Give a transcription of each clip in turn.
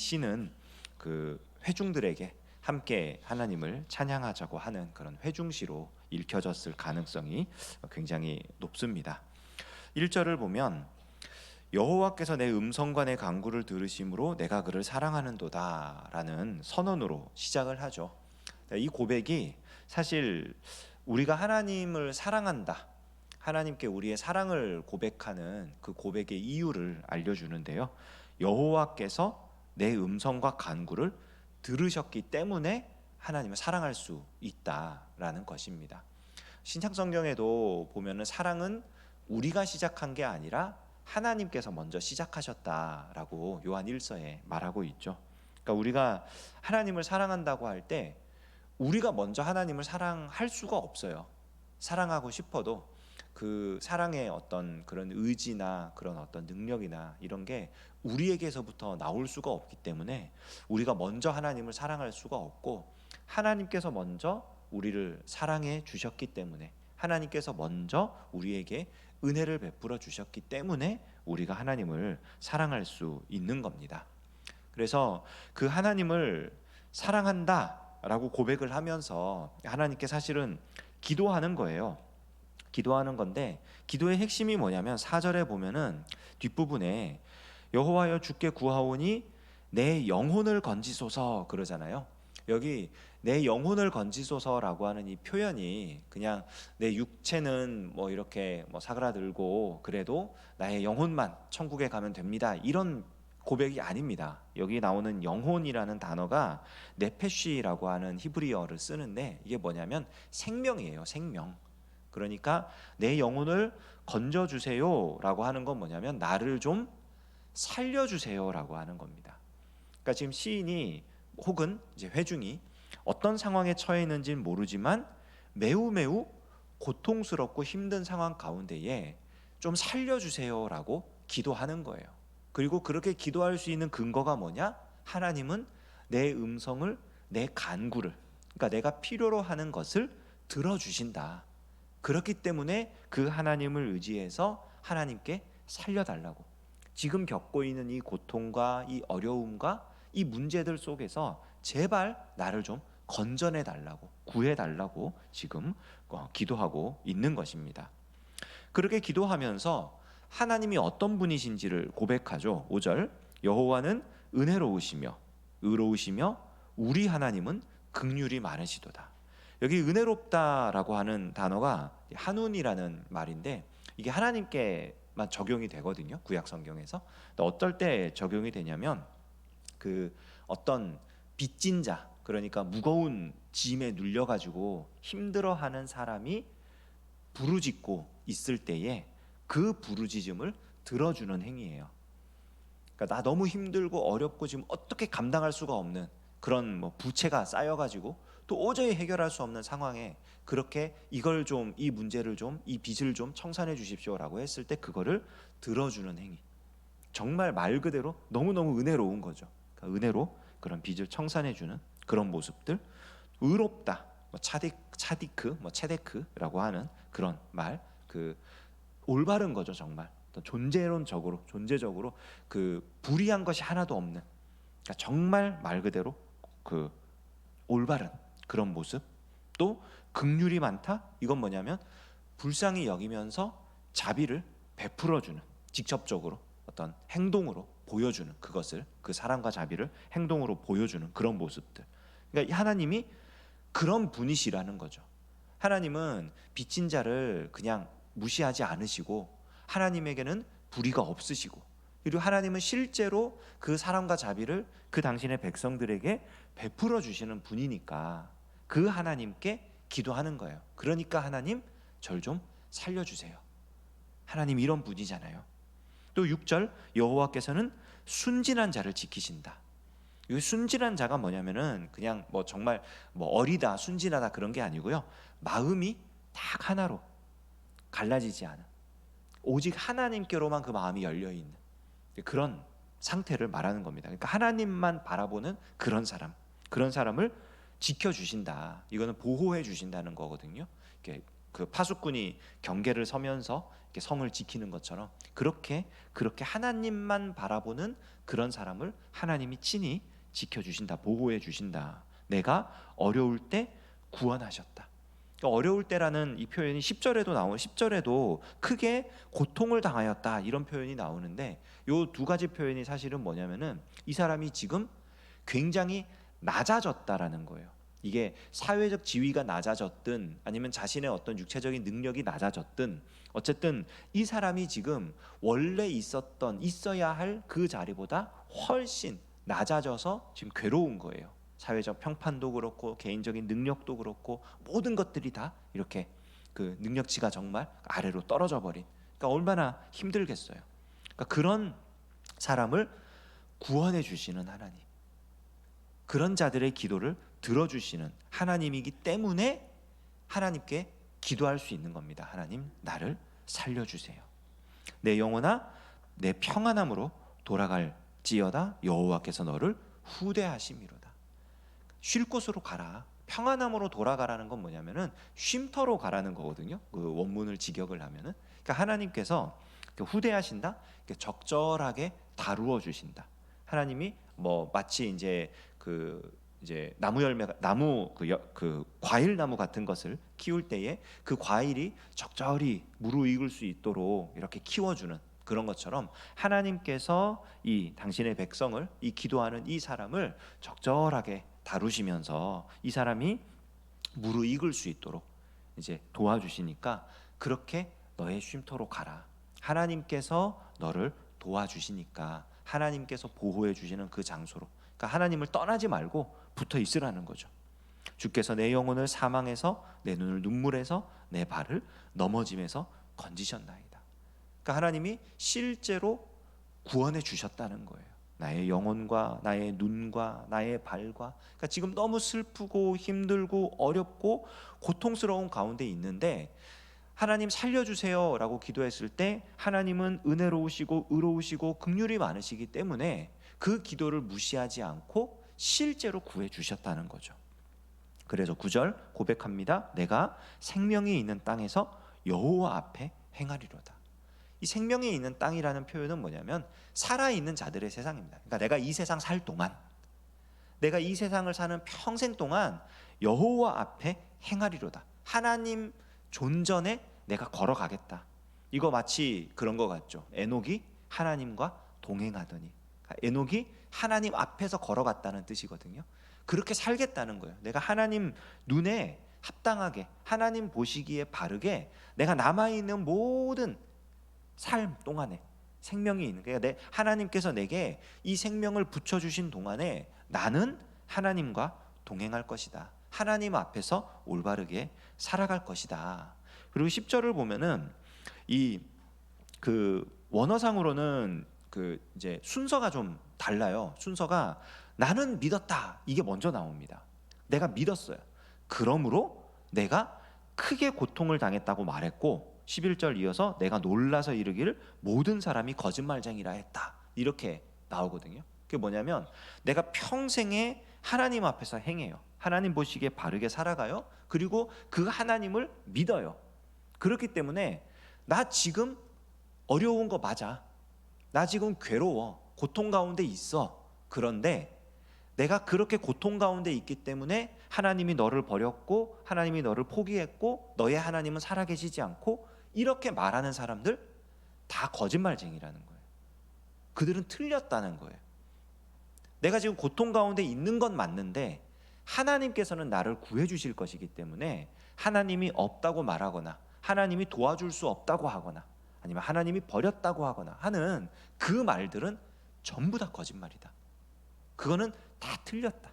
시는 그 회중들에게 함께 하나님을 찬양하자고 하는 그런 회중시로 읽혀졌을 가능성이 굉장히 높습니다. 1절을 보면 여호와께서 내 음성과 내 간구를 들으심으로 내가 그를 사랑하는도다 라는 선언으로 시작을 하죠. 이 고백이 사실 우리가 하나님을 사랑한다, 하나님께 우리의 사랑을 고백하는 그 고백의 이유를 알려주는데요. 여호와께서 내 음성과 간구를 들으셨기 때문에 하나님을 사랑할 수 있다라는 것입니다. 신약성경에도 보면은 사랑은 우리가 시작한 게 아니라 하나님께서 먼저 시작하셨다라고 요한 1서에 말하고 있죠. 그러니까 우리가 하나님을 사랑한다고 할 때 우리가 먼저 하나님을 사랑할 수가 없어요. 사랑하고 싶어도 그 사랑의 어떤 그런 의지나 그런 어떤 능력이나 이런 게 우리에게서부터 나올 수가 없기 때문에 우리가 먼저 하나님을 사랑할 수가 없고, 하나님께서 먼저 우리를 사랑해 주셨기 때문에, 하나님께서 먼저 우리에게 은혜를 베풀어 주셨기 때문에 우리가 하나님을 사랑할 수 있는 겁니다. 그래서 그 하나님을 사랑한다 라고 고백을 하면서 하나님께 사실은 기도하는 거예요. 기도하는 건데, 기도의 핵심이 뭐냐면 4절에 보면은 뒷부분에 여호와여 주께 구하오니 내 영혼을 건지소서 그러잖아요. 여기 내 영혼을 건지소서라고 하는 이 표현이 그냥 내 육체는 뭐 이렇게 뭐 사그라들고 그래도 나의 영혼만 천국에 가면 됩니다, 이런 고백이 아닙니다. 여기 나오는 영혼이라는 단어가 네페쉬라고 하는 히브리어를 쓰는데, 이게 뭐냐면 생명이에요. 생명. 그러니까 내 영혼을 건져주세요 라고 하는 건 뭐냐면 나를 좀 살려주세요 라고 하는 겁니다. 그러니까 지금 시인이 혹은 이제 회중이 어떤 상황에 처해 있는지는 모르지만 매우 매우 고통스럽고 힘든 상황 가운데에 좀 살려주세요 라고 기도하는 거예요. 그리고 그렇게 기도할 수 있는 근거가 뭐냐? 하나님은 내 음성을, 내 간구를, 그러니까 내가 필요로 하는 것을 들어주신다. 그렇기 때문에 그 하나님을 의지해서 하나님께 살려달라고, 지금 겪고 있는 이 고통과 이 어려움과 이 문제들 속에서 제발 나를 좀 건져내 달라고, 구해 달라고 지금 기도하고 있는 것입니다. 그렇게 기도하면서 하나님이 어떤 분이신지를 고백하죠. 5절 여호와는 은혜로우시며 의로우시며 우리 하나님은 긍휼이 많으시도다. 여기 은혜롭다라고 하는 단어가 한운이라는 말인데, 이게 하나님께만 적용이 되거든요, 구약 성경에서. 어떨 때 적용이 되냐면 그 어떤 빚진 자, 그러니까 무거운 짐에 눌려가지고 힘들어하는 사람이 부르짖고 있을 때에 그 부르짖음을 들어주는 행위예요. 그러니까 나 너무 힘들고 어렵고 지금 어떻게 감당할 수가 없는 그런 뭐 부채가 쌓여가지고 도저히 해결할 수 없는 상황에 그렇게 이걸 좀, 이 문제를 좀, 이 빚을 좀 청산해 주십시오라고 했을 때 그거를 들어주는 행위, 정말 말 그대로 너무너무 은혜로운 거죠. 그러니까 은혜로 그런 빚을 청산해 주는 그런 모습들. 의롭다, 뭐 차디크, 뭐 체데크라고 하는 그런 말, 그 올바른 거죠. 정말 존재적으로 그 불의한 것이 하나도 없는, 그러니까 정말 말 그대로 그 올바른 그런 모습. 또 긍휼이 많다, 이건 뭐냐면 불쌍히 여기면서 자비를 베풀어주는, 직접적으로 어떤 행동으로 보여주는, 그것을, 그 사랑과 자비를 행동으로 보여주는 그런 모습들. 그러니까 하나님이 그런 분이시라는 거죠. 하나님은 빚진 자를 그냥 무시하지 않으시고, 하나님에게는 불의가 없으시고, 그리고 하나님은 실제로 그 사랑과 자비를 그 당신의 백성들에게 베풀어 주시는 분이니까 그 하나님께 기도하는 거예요. 그러니까 하나님 절 좀 살려주세요. 하나님 이런 분이잖아요. 또 6절 여호와께서는 순진한 자를 지키신다. 이 순진한 자가 뭐냐면은 그냥 뭐 정말 뭐 어리다, 순진하다 그런 게 아니고요, 마음이 딱 하나로 갈라지지 않은, 오직 하나님께로만 그 마음이 열려 있는 그런 상태를 말하는 겁니다. 그러니까 하나님만 바라보는 그런 사람, 그런 사람을 지켜주신다. 이거는 보호해 주신다는 거거든요. 이렇게 그 파수꾼이 경계를 서면서 이렇게 성을 지키는 것처럼 그렇게 하나님만 바라보는 그런 사람을 하나님이 친히 지켜주신다, 보호해 주신다. 내가 어려울 때 구원하셨다. 그러니까 어려울 때라는 이 표현이 10절에도 크게 고통을 당하였다 이런 표현이 나오는데, 요 두 가지 표현이 사실은 뭐냐면은 이 사람이 지금 굉장히 낮아졌다라는 거예요. 이게 사회적 지위가 낮아졌든 아니면 자신의 어떤 육체적인 능력이 낮아졌든 어쨌든 이 사람이 지금 원래 있어야 할 그 자리보다 훨씬 낮아져서 지금 괴로운 거예요. 사회적 평판도 그렇고 개인적인 능력도 그렇고 모든 것들이 다 이렇게 그 능력치가 정말 아래로 떨어져 버린, 그러니까 얼마나 힘들겠어요. 그러니까 그런 사람을 구원해 주시는 하나님, 그런 자들의 기도를 들어주시는 하나님이기 때문에 하나님께 기도할 수 있는 겁니다. 하나님, 나를 살려주세요. 내 영혼아, 내 평안함으로 돌아갈지어다. 여호와께서 너를 후대하심이로다. 쉴 곳으로 가라. 평안함으로 돌아가라는 건 뭐냐면은 쉼터로 가라는 거거든요. 그 원문을 직역을 하면은, 그러니까 하나님께서 후대하신다, 적절하게 다루어 주신다. 하나님이 뭐 마치 이제 나무 그 과일 나무 같은 것을 키울 때에 그 과일이 적절히 무르익을 수 있도록 이렇게 키워주는 그런 것처럼 하나님께서 이 당신의 백성을, 이 기도하는 이 사람을 적절하게 다루시면서 이 사람이 무르익을 수 있도록 이제 도와주시니까 그렇게 너의 쉼터로 가라. 하나님께서 너를 도와주시니까 하나님께서 보호해 주시는 그 장소로, 그러니까 하나님을 떠나지 말고 붙어 있으라는 거죠. 주께서 내 영혼을 사망에서, 내 눈을 눈물에서, 내 발을 넘어짐에서 건지셨나이다. 그러니까 하나님이 실제로 구원해 주셨다는 거예요. 나의 영혼과 나의 눈과 나의 발과, 그러니까 지금 너무 슬프고 힘들고 어렵고 고통스러운 가운데 있는데 하나님 살려주세요 라고 기도했을 때 하나님은 은혜로우시고 의로우시고 긍휼이 많으시기 때문에 그 기도를 무시하지 않고 실제로 구해 주셨다는 거죠. 그래서 9절 고백합니다. 내가 생명이 있는 땅에서 여호와 앞에 행하리로다. 이 생명이 있는 땅이라는 표현은 뭐냐면 살아있는 자들의 세상입니다. 그러니까 내가 이 세상 살 동안, 내가 이 세상을 사는 평생 동안 여호와 앞에 행하리로다. 하나님 존전에 내가 걸어가겠다. 이거 마치 그런 거 같죠. 에녹이 하나님과 동행하더니, 에녹이 하나님 앞에서 걸어갔다는 뜻이거든요. 그렇게 살겠다는 거예요. 내가 하나님 눈에 합당하게, 하나님 보시기에 바르게 내가 남아있는 모든 삶 동안에 생명이 있는, 그러니까 하나님께서 내게 이 생명을 붙여주신 동안에 나는 하나님과 동행할 것이다. 하나님 앞에서 올바르게 살아갈 것이다. 그리고 10절을 보면은 이 원어상으로는 이제 순서가 좀 달라요. 순서가 나는 믿었다 이게 먼저 나옵니다. 내가 믿었어요. 그러므로 내가 크게 고통을 당했다고 말했고 11절 이어서 내가 놀라서 이르기를 모든 사람이 거짓말쟁이라 했다 이렇게 나오거든요. 그게 뭐냐면 내가 평생에 하나님 앞에서 행해요. 하나님 보시기에 바르게 살아가요. 그리고 그 하나님을 믿어요. 그렇기 때문에 나 지금 어려운 거 맞아. 나 지금 괴로워. 고통 가운데 있어. 그런데 내가 그렇게 고통 가운데 있기 때문에 하나님이 너를 버렸고 하나님이 너를 포기했고 너의 하나님은 살아계시지 않고 이렇게 말하는 사람들 다 거짓말쟁이라는 거예요. 그들은 틀렸다는 거예요. 내가 지금 고통 가운데 있는 건 맞는데 하나님께서는 나를 구해 주실 것이기 때문에 하나님이 없다고 말하거나 하나님이 도와줄 수 없다고 하거나 아니면 하나님이 버렸다고 하거나 하는 그 말들은 전부 다 거짓말이다. 그거는 다 틀렸다.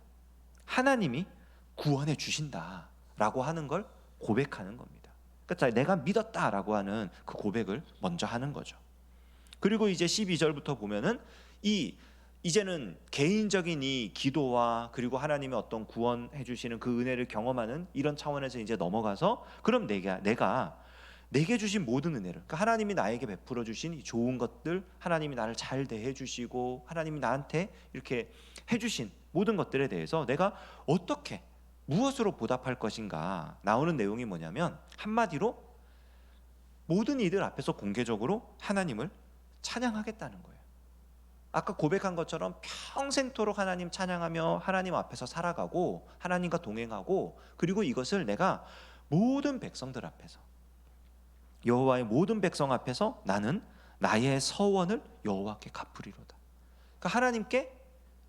하나님이 구원해 주신다라고 하는 걸 고백하는 겁니다. 그러니까 내가 믿었다라고 하는 그 고백을 먼저 하는 거죠. 그리고 이제 12절부터 보면은 이제는 개인적인 이 기도와 그리고 하나님의 어떤 구원해 주시는 그 은혜를 경험하는 이런 차원에서 이제 넘어가서 그럼 내게 주신 모든 은혜를, 그러니까 하나님이 나에게 베풀어 주신 이 좋은 것들, 하나님이 나를 잘 대해 주시고 하나님이 나한테 이렇게 해 주신 모든 것들에 대해서 내가 어떻게 무엇으로 보답할 것인가 나오는 내용이 뭐냐면 한마디로 모든 이들 앞에서 공개적으로 하나님을 찬양하겠다는 거예요. 아까 고백한 것처럼 평생토록 하나님 찬양하며 하나님 앞에서 살아가고 하나님과 동행하고, 그리고 이것을 내가 모든 백성들 앞에서, 여호와의 모든 백성 앞에서 나는 나의 서원을 여호와께 갚으리로다. 그러니까 하나님께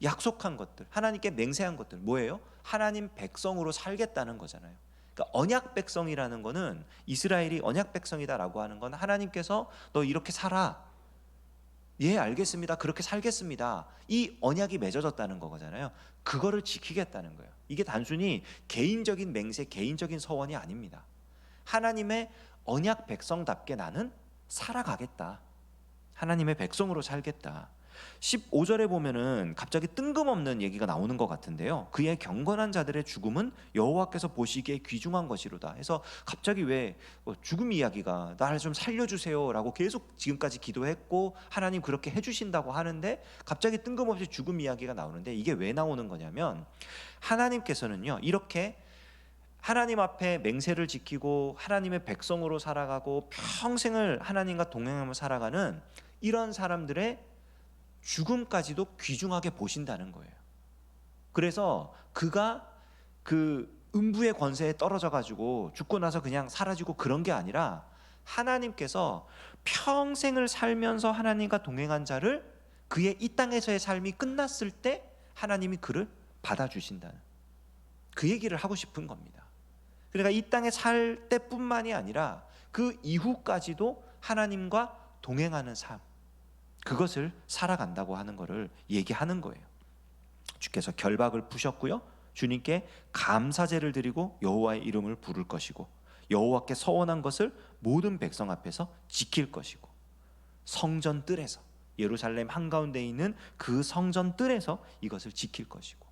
약속한 것들, 하나님께 맹세한 것들 뭐예요? 하나님 백성으로 살겠다는 거잖아요. 그러니까 언약 백성이라는 거는, 이스라엘이 언약 백성이다라고 하는 건 하나님께서 너 이렇게 살아, 예 알겠습니다, 그렇게 살겠습니다, 이 언약이 맺어졌다는 거잖아요. 그거를 지키겠다는 거예요. 이게 단순히 개인적인 맹세, 개인적인 서원이 아닙니다. 하나님의 언약 백성답게 나는 살아가겠다, 하나님의 백성으로 살겠다. 15절에 보면은 갑자기 뜬금없는 얘기가 나오는 것 같은데요. 그의 경건한 자들의 죽음은 여호와께서 보시기에 귀중한 것이로다 해서, 갑자기 왜 죽음 이야기가, 나를 좀 살려주세요 라고 계속 지금까지 기도했고 하나님 그렇게 해주신다고 하는데 갑자기 뜬금없이 죽음 이야기가 나오는데, 이게 왜 나오는 거냐면, 하나님께서는요 이렇게 하나님 앞에 맹세를 지키고 하나님의 백성으로 살아가고 평생을 하나님과 동행하며 살아가는 이런 사람들의 죽음까지도 귀중하게 보신다는 거예요. 그래서 그가 그 음부의 권세에 떨어져 가지고 죽고 나서 그냥 사라지고 그런 게 아니라, 하나님께서 평생을 살면서 하나님과 동행한 자를 그의 이 땅에서의 삶이 끝났을 때 하나님이 그를 받아주신다는, 그 얘기를 하고 싶은 겁니다. 그러니까 이 땅에 살 때뿐만이 아니라 그 이후까지도 하나님과 동행하는 삶, 그것을 살아간다고 하는 것을 얘기하는 거예요. 주께서 결박을 푸셨고요, 주님께 감사제를 드리고 여호와의 이름을 부를 것이고, 여호와께 서원한 것을 모든 백성 앞에서 지킬 것이고, 성전 뜰에서, 예루살렘 한가운데 있는 그 성전 뜰에서 이것을 지킬 것이고,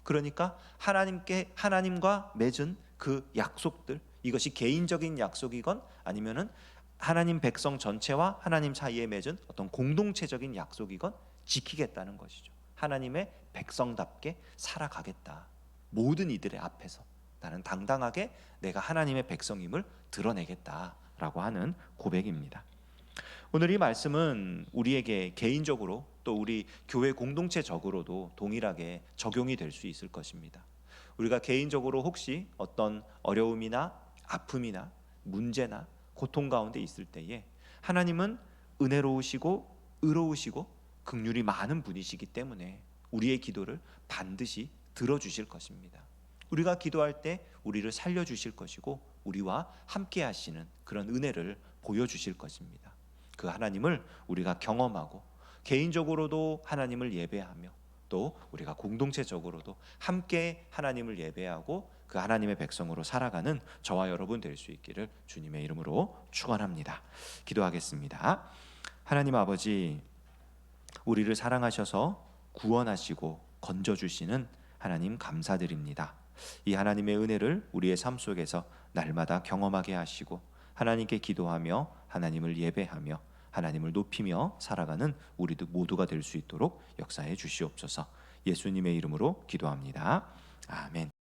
그러니까 하나님과 맺은 그 약속들, 이것이 개인적인 약속이건 아니면은 하나님 백성 전체와 하나님 사이에 맺은 어떤 공동체적인 약속이건 지키겠다는 것이죠. 하나님의 백성답게 살아가겠다. 모든 이들의 앞에서 나는 당당하게 내가 하나님의 백성임을 드러내겠다라고 하는 고백입니다. 오늘 이 말씀은 우리에게 개인적으로 또 우리 교회 공동체적으로도 동일하게 적용이 될 수 있을 것입니다. 우리가 개인적으로 혹시 어떤 어려움이나 아픔이나 문제나 고통 가운데 있을 때에, 하나님은 은혜로우시고 의로우시고 긍휼이 많은 분이시기 때문에 우리의 기도를 반드시 들어주실 것입니다. 우리가 기도할 때 우리를 살려주실 것이고 우리와 함께 하시는 그런 은혜를 보여주실 것입니다. 그 하나님을 우리가 경험하고 개인적으로도 하나님을 예배하며 또 우리가 공동체적으로도 함께 하나님을 예배하고 그 하나님의 백성으로 살아가는 저와 여러분 될 수 있기를 주님의 이름으로 축원합니다. 기도하겠습니다. 하나님 아버지, 우리를 사랑하셔서 구원하시고 건져주시는 하나님 감사드립니다. 이 하나님의 은혜를 우리의 삶 속에서 날마다 경험하게 하시고 하나님께 기도하며 하나님을 예배하며 하나님을 높이며 살아가는 우리도 모두가 될 수 있도록 역사해 주시옵소서. 예수님의 이름으로 기도합니다. 아멘.